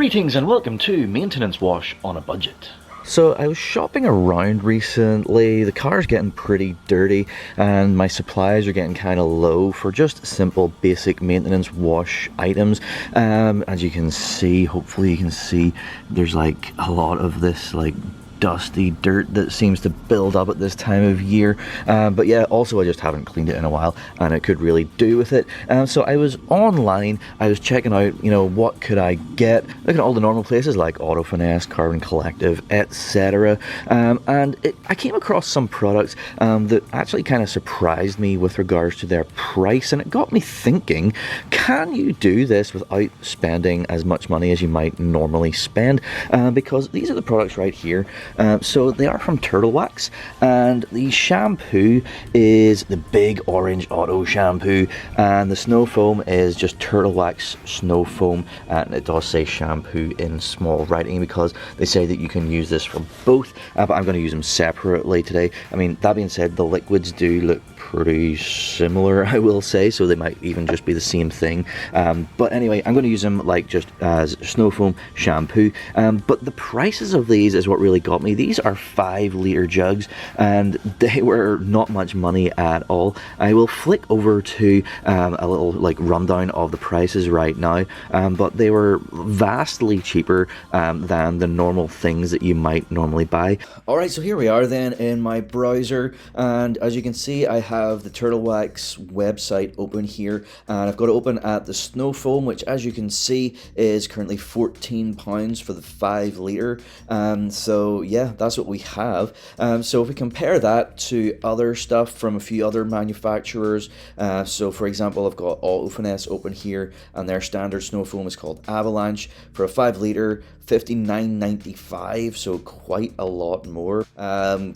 Greetings and welcome to Maintenance Wash on a Budget. So I was shopping around recently. The car's getting pretty dirty and my supplies are getting kind of low for just simple basic maintenance wash items. As you can see, hopefully you can see, there's like a lot of this like dusty dirt that seems to build up at this time of year, but yeah, also I just haven't cleaned it in a while and it could really do with it. So I was online, I was checking out, what could I get, looking at all the normal places like Finesse, Carbon Collective, etc. I came across some products that actually kind of surprised me with regards to their price, and it got me thinking, can you do this without spending as much money as you might normally spend? Because these are the products right here. So they are from Turtle Wax, and the shampoo is the Big Orange Autoshampoo, and the snow foam is just Turtle Wax snow foam, and it does say shampoo in small writing because they say that you can use this for both, but I'm going to use them separately today. I mean, that being said, the liquids do look pretty similar, I will say, so they might even just be the same thing, but anyway, I'm going to use them like just as snow foam shampoo, but the prices of these is what really got me. These are 5-liter jugs and they were not much money at all. I will flick over to a little like rundown of the prices right now, but they were vastly cheaper than the normal things that you might normally buy. Alright, so here we are then in my browser, and as you can see I have the Turtle Wax website open here, and I've got it open at the snow foam, which as you can see is currently £14 for the 5-liter. So yeah, that's what we have. So if we compare that to other stuff from a few other manufacturers, so for example I've got Finesse open here, and their standard snow foam is called Avalanche for a 5-liter, $59.95, so quite a lot more.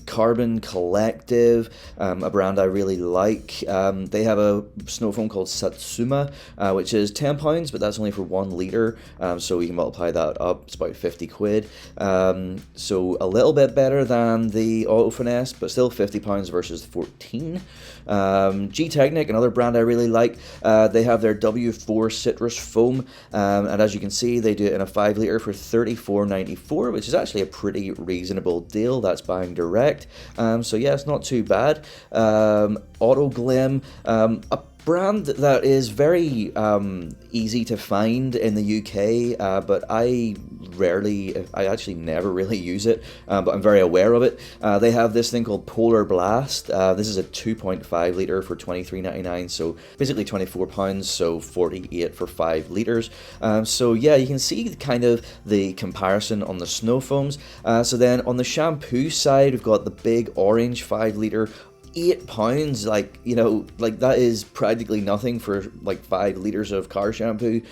Carbon Collective, a brand I really like, they have a snow foam called Satsuma, which is £10, but that's only for 1 liter, so we can multiply that up, it's about 50 quid. So a little bit better than the Finesse, but still £50 versus 14. Gtechniq, another brand I really like, they have their W4 citrus foam, and as you can see they do it in a 5-liter for $34.94, which is actually a pretty reasonable deal. That's buying direct, so yeah, it's not too bad. Autoglim, a brand that is very easy to find in the UK, but I actually never really use it, but I'm very aware of it. They have this thing called Polar Blast. This is a 2.5 litre for $23.99, so basically £24, so 48 for 5 litres. So yeah, you can see kind of the comparison on the snow foams. So then on the shampoo side, we've got the Big Orange 5-liter, £8, like that is practically nothing for like 5 liters of car shampoo.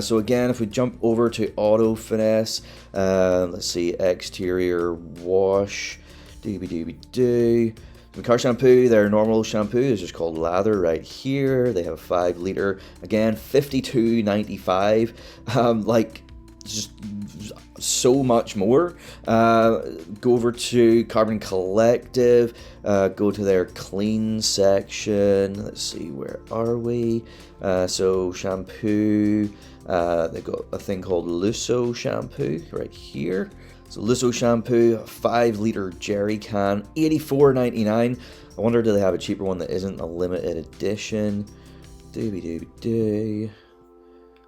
So again, if we jump over to Finesse, let's see, exterior wash, the car shampoo, their normal shampoo is just called Lather right here. They have a 5-liter, again $52.95, like just so much more. Go over to Carbon Collective, go to their clean section. Let's see, where are we? So shampoo, they got a thing called Lusso shampoo right here. So Lusso shampoo, 5-liter jerry can, $84.99. I wonder, do they have a cheaper one that isn't a limited edition?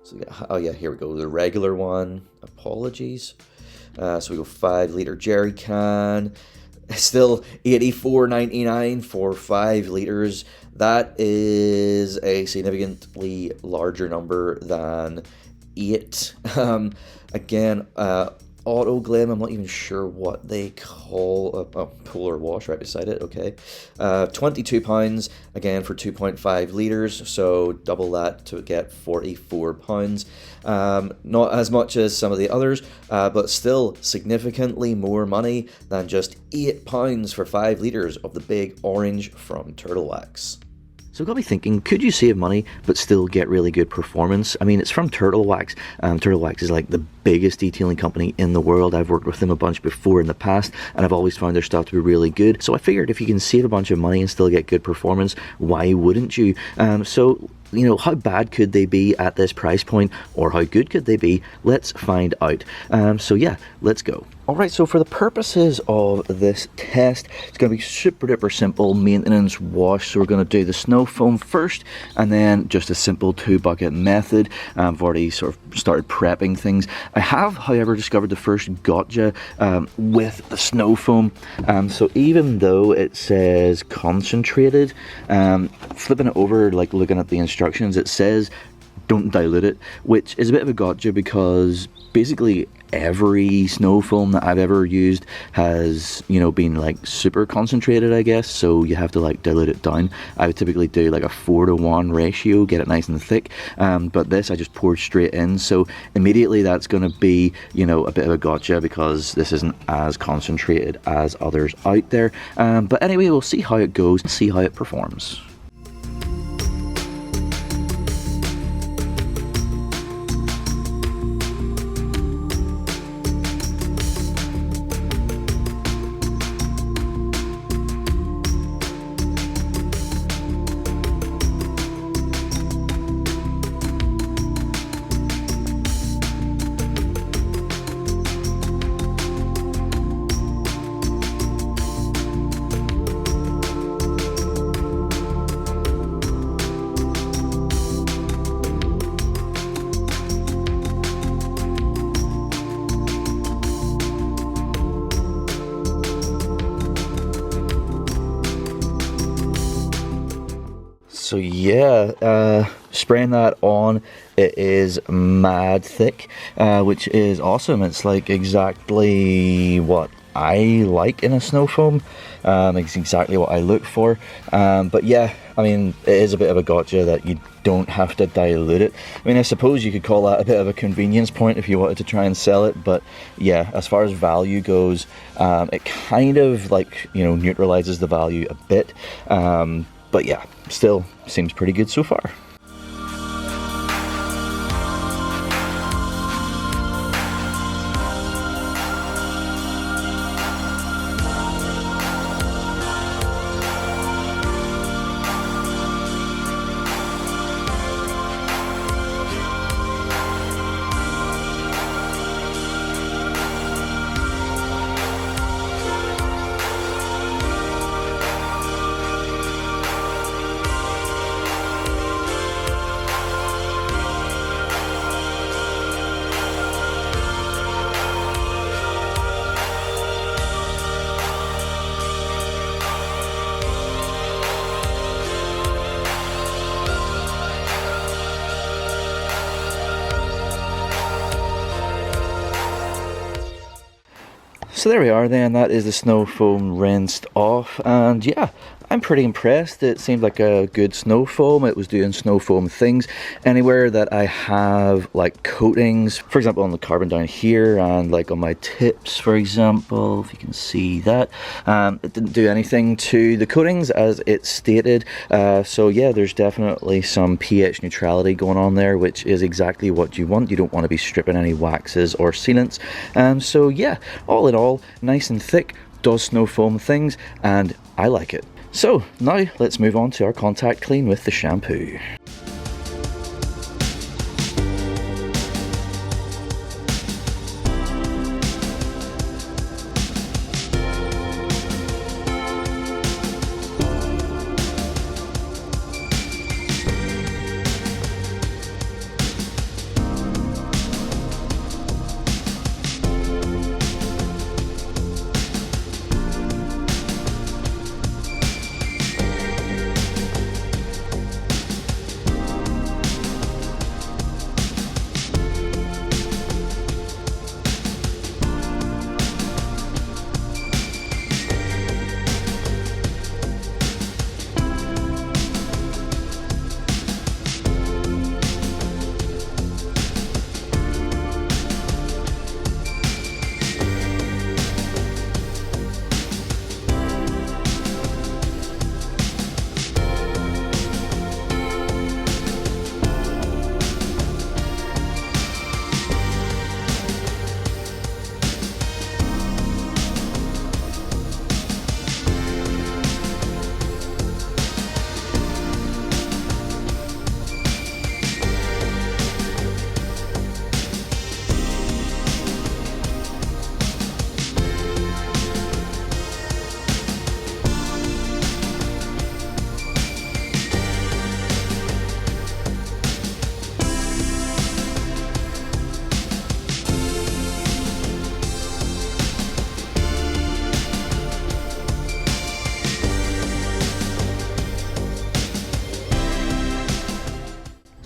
So oh yeah, here we go, the regular one. Apologies. So we go 5-liter jerry can, still $84.99 for 5 liters. That is a significantly larger number than 8. Again, Autoglim, I'm not even sure what they call Polar Wash right beside it, okay. £22, again for 2.5 litres, so double that to get £44. Not as much as some of the others, but still significantly more money than just £8 for 5 litres of the Big Orange from Turtle Wax. So it got me thinking, could you save money but still get really good performance? I mean, it's from Turtle Wax. Turtle Wax is like the biggest detailing company in the world. I've worked with them a bunch before in the past, and I've always found their stuff to be really good. So I figured if you can save a bunch of money and still get good performance, why wouldn't you? So you know, how bad could they be at this price point, or how good could they be? Let's find out. So yeah, let's go. Alright, so for the purposes of this test, it's going to be super duper simple maintenance wash. So we're going to do the snow foam first, and then just a simple 2-bucket method. I've already sort of started prepping things. I have, however, discovered the first gotcha with the snow foam. So even though it says concentrated, flipping it over, like looking at the instructions, it says don't dilute it, which is a bit of a gotcha because basically every snow foam that I've ever used has, you know, been like super concentrated, I guess, so you have to like dilute it down. I would typically do like a 4-to-1 ratio, get it nice and thick, but this I just poured straight in, so immediately that's going to be, you know, a bit of a gotcha because this isn't as concentrated as others out there. But anyway, we'll see how it goes, see how it performs. So yeah, spraying that on, it is mad thick, which is awesome. It's like exactly what I like in a snow foam. It's exactly what I look for. But yeah, I mean, it is a bit of a gotcha that you don't have to dilute it. I mean, I suppose you could call that a bit of a convenience point if you wanted to try and sell it, but yeah, as far as value goes, it kind of like, you know, neutralizes the value a bit. But yeah, still seems pretty good so far. So there we are then, that is the snow foam rinsed off, and yeah, I'm pretty impressed. It seemed like a good snow foam. It was doing snow foam things. Anywhere that I have like coatings, for example on the carbon down here and like on my tips, for example, if you can see that, it didn't do anything to the coatings as it stated. So yeah, there's definitely some pH neutrality going on there, which is exactly what you want. You don't want to be stripping any waxes or sealants. So yeah, all in all, nice and thick, does snow foam things, and I like it. So now let's move on to our contact clean with the shampoo.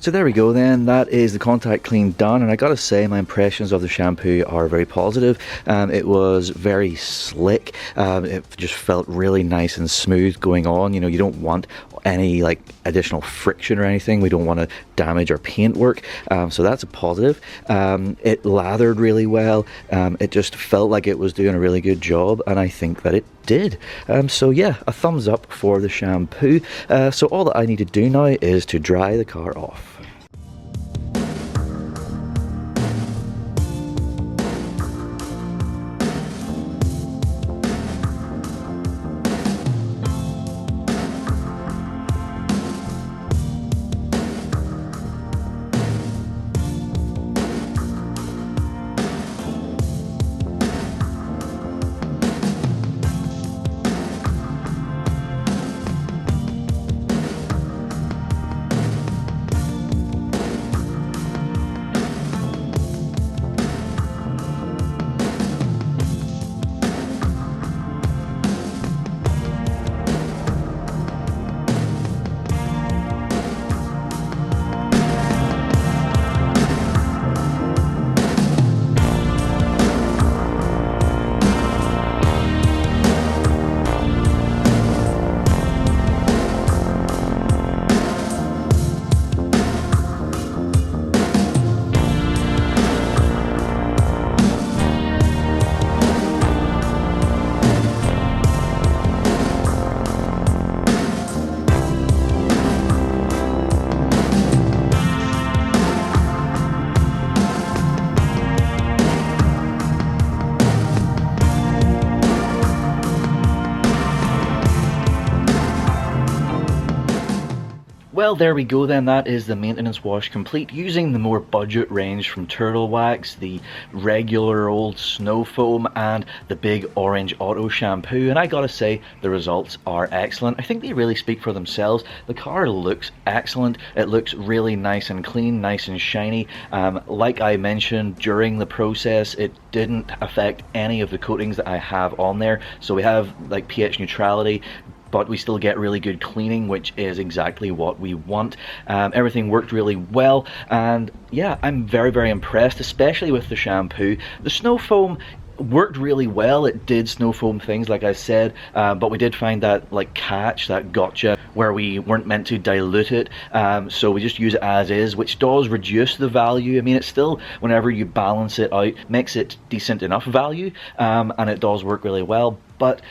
So there we go then, that is the contact clean done, and I gotta say my impressions of the shampoo are very positive. It was very slick, it just felt really nice and smooth going on. You know, you don't want any like additional friction or anything, we don't want to damage our paintwork, so that's a positive. It lathered really well, it just felt like it was doing a really good job, and I think that it did. So yeah, a thumbs up for the shampoo. So all that I need to do now is to dry the car off. Well, there we go then, that is the maintenance wash complete using the more budget range from Turtle Wax, the regular old snow foam, and the Big Orange Auto Shampoo, and I gotta say the results are excellent. I think they really speak for themselves. The car looks excellent, it looks really nice and clean, nice and shiny. Like I mentioned during the process, it didn't affect any of the coatings that I have on there, so we have like pH neutrality, but we still get really good cleaning, which is exactly what we want. Everything worked really well, and yeah, I'm very impressed, especially with the shampoo. The snow foam worked really well, it did snow foam things like I said, but we did find that like catch, that gotcha, where we weren't meant to dilute it, so we just use it as is, which does reduce the value. I mean, it's still, whenever you balance it out, makes it decent enough value, and it does work really well, but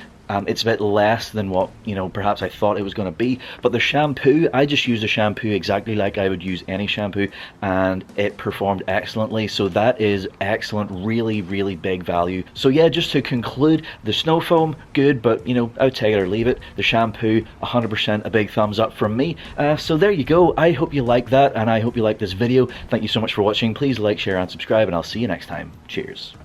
it's a bit less than what, you know, perhaps I thought it was going to be. But the shampoo, I just used a shampoo exactly like I would use any shampoo, and it performed excellently. So that is excellent, really big value. So yeah, just to conclude, the snow foam, good, but you know, I would take it or leave it. The shampoo, 100% a big thumbs up from me. So there you go. I hope you like that, and I hope you like this video. Thank you so much for watching. Please like, share and subscribe, and I'll see you next time. Cheers.